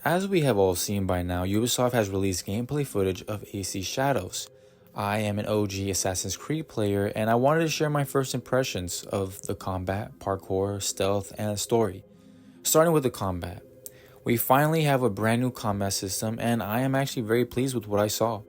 As we have all seen by now, Ubisoft has released gameplay footage of AC Shadows. I am an OG Assassin's Creed player, and I wanted to share my first impressions of the combat, parkour, stealth, and story. Starting with the combat. We finally have a brand new combat system, and I am actually very pleased with what I saw.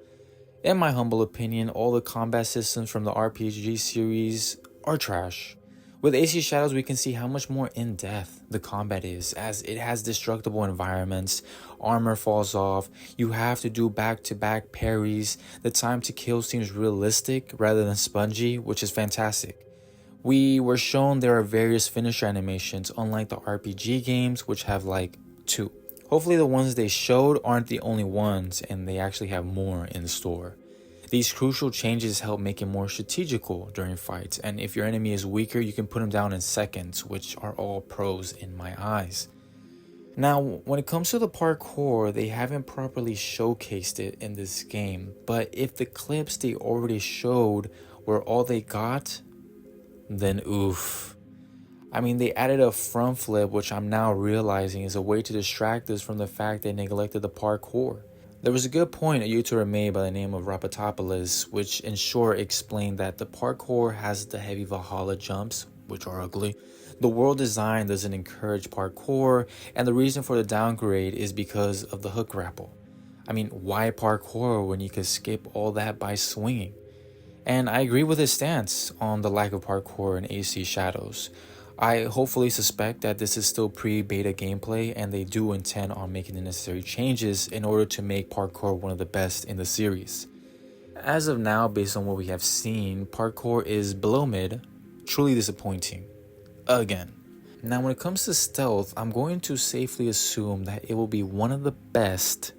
In my humble opinion, all the combat systems from the RPG series are trash. With AC Shadows, we can see how much more in-depth the combat is, as it has destructible environments, armor falls off, you have to do back-to-back parries, the time to kill seems realistic rather than spongy, which is fantastic. We were shown there are various finisher animations, unlike the RPG games, which have like 2. Hopefully the ones they showed aren't the only ones, and they actually have more in store. These crucial changes help make it more strategical during fights, and if your enemy is weaker, you can put him down in seconds, which are all pros in my eyes. Now, when it comes to the parkour, they haven't properly showcased it in this game, but if the clips they already showed were all they got, then oof. I mean, they added a front flip, which I'm now realizing is a way to distract us from the fact they neglected the parkour. There was a good point a YouTuber made by the name of Rapatopoulos, which in short explained that the parkour has the heavy Valhalla jumps, which are ugly. The world design doesn't encourage parkour, and the reason for the downgrade is because of the hook grapple. I mean, why parkour when you could skip all that by swinging? And I agree with his stance on the lack of parkour in AC Shadows. I hopefully suspect that this is still pre-beta gameplay and they do intend on making the necessary changes in order to make parkour one of the best in the series. As of now, based on what we have seen, parkour is below mid, truly disappointing. Again. Now when it comes to stealth, I'm going to safely assume that it will be one of the best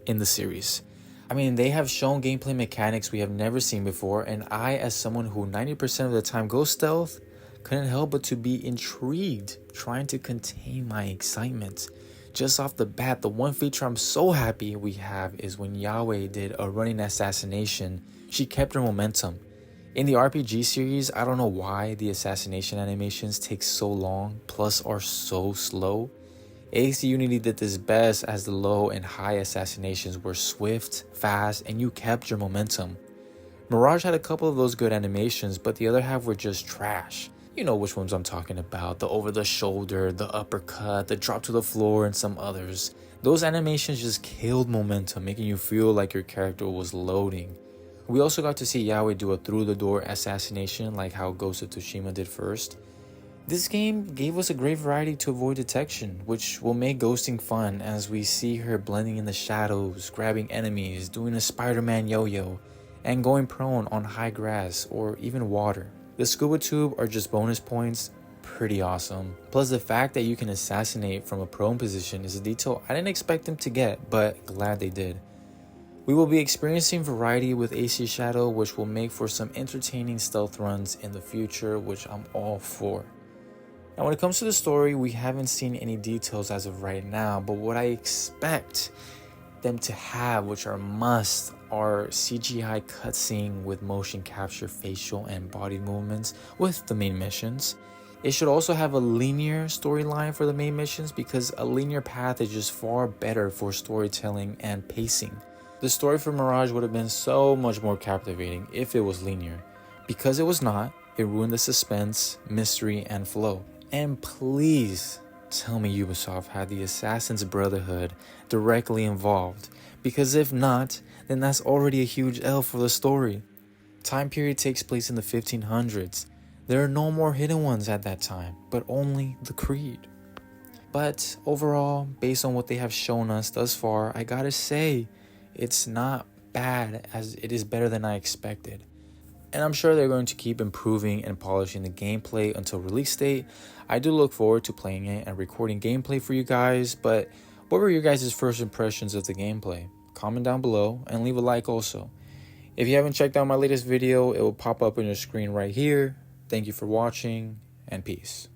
in the series. I mean, they have shown gameplay mechanics we have never seen before, and I, as someone who 90% of the time goes stealth, couldn't help but to be intrigued, trying to contain my excitement. Just off the bat, the one feature I'm so happy we have is when Yahweh did a running assassination, she kept her momentum. In the RPG series, I don't know why the assassination animations take so long, plus are so slow. AC Unity did this best as the low and high assassinations were swift, fast, and you kept your momentum. Mirage had a couple of those good animations, but the other half were just trash. You know which ones I'm talking about, the over the shoulder, the uppercut, the drop to the floor, and some others. Those animations just killed momentum, making you feel like your character was loading. We also got to see Yahweh do a through the door assassination like how Ghost of Tsushima did first. This game gave us a great variety to avoid detection, which will make ghosting fun as we see her blending in the shadows, grabbing enemies, doing a Spider-Man yo-yo, and going prone on high grass or even water. The scuba tube are just bonus points, pretty awesome. Plus the fact that you can assassinate from a prone position is a detail I didn't expect them to get, but glad they did. We will be experiencing variety with AC Shadow, which will make for some entertaining stealth runs in the future, which I'm all for. Now when it comes to the story, we haven't seen any details as of right now, but what I expect them to have, which are must, are CGI cutscene with motion capture facial and body movements with the main missions. It should also have a linear storyline for the main missions because a linear path is just far better for storytelling and pacing. The story for Mirage would have been so much more captivating if it was linear. Because it was not, it ruined the suspense, mystery, and flow. And please tell me Ubisoft had the Assassin's Brotherhood directly involved, because if not, then that's already a huge L for the story. Time period takes place in the 1500s. There are no more hidden ones at that time, but only the Creed. But overall, based on what they have shown us thus far, I gotta say, it's not bad, as it is better than I expected. And I'm sure they're going to keep improving and polishing the gameplay until release date. I do look forward to playing it and recording gameplay for you guys, but what were your guys' first impressions of the gameplay? Comment down below and leave a like also. If you haven't checked out my latest video, it will pop up on your screen right here. Thank you for watching, and peace.